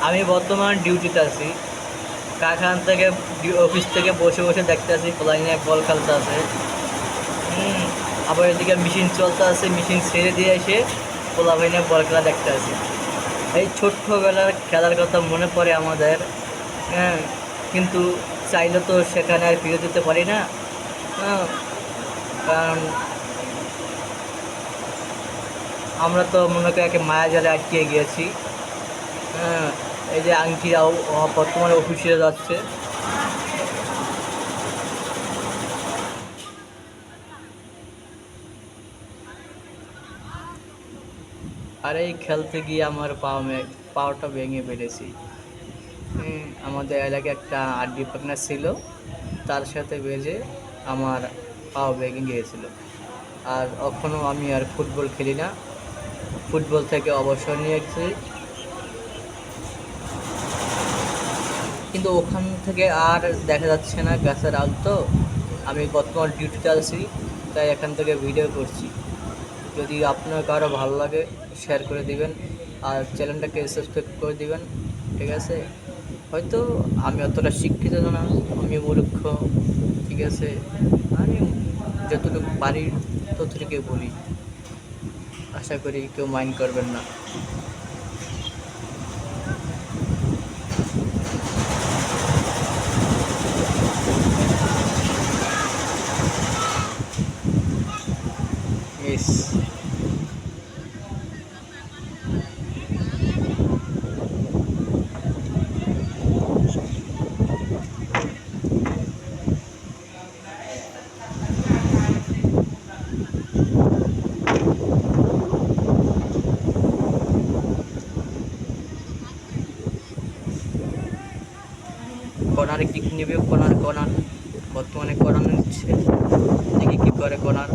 আমি বর্তমান ডিউটিতে আছি। কারখানা থেকে অফিস থেকে বসে বসে দেখতে আছি পোলাইনে বল খেলতে আছে। আবার এদিকে মেশিন চলতে আছে, মেশিন ছেড়ে দিয়ে এসে পোলা ভাইনে বল খেলা দেখতে আছি। এই ছোট্টবেলার খেলার কথা মনে পড়ে আমাদের। হ্যাঁ, কিন্তু চাইলে তো সেখানে আর ফিরে যেতে পারি না। হ্যাঁ, কারণ আমরা তো মনে করি একে মায়া জালে আটকে গিয়েছি। হ্যাঁ, এই যে আংটিরাও বর্তমানে অফিসে যাচ্ছে। আর এই খেলতে গিয়ে আমার পাওটা ভেঙে ফেলেছি। আমাদের এলাকায় একটা আড্ডি পার্টনার ছিল, তার সাথে বেজে আমার পাও ভেঙে গিয়েছিল। আর এখনও আমি আর ফুটবল খেলি না, ফুটবল থেকে অবসর নিয়েছি। কিন্তু ওখান থেকে আর দেখা যাচ্ছে না গাছের আল তো। আমি বর্তমান ডিউটিতে আছি, তাই এখান থেকে ভিডিও করছি। যদি আপনার কারো ভালো লাগে শেয়ার করে দিবেন, আর চ্যানেলটাকে সাবস্ক্রাইব করে দিবেন। ঠিক আছে? হয়তো আমি অতটা শিক্ষিত না, আমি মূর্খ। ঠিক আছে, আমি যতটুকু পারি ততটুকু বলি। আশা করি কেউ মাইন্ড করবেন না। মিস কর্নারে কিক নেবে, কর্নার বর্তমানে কর্নার নিচ্ছে। দেখি কী করে কর্নার।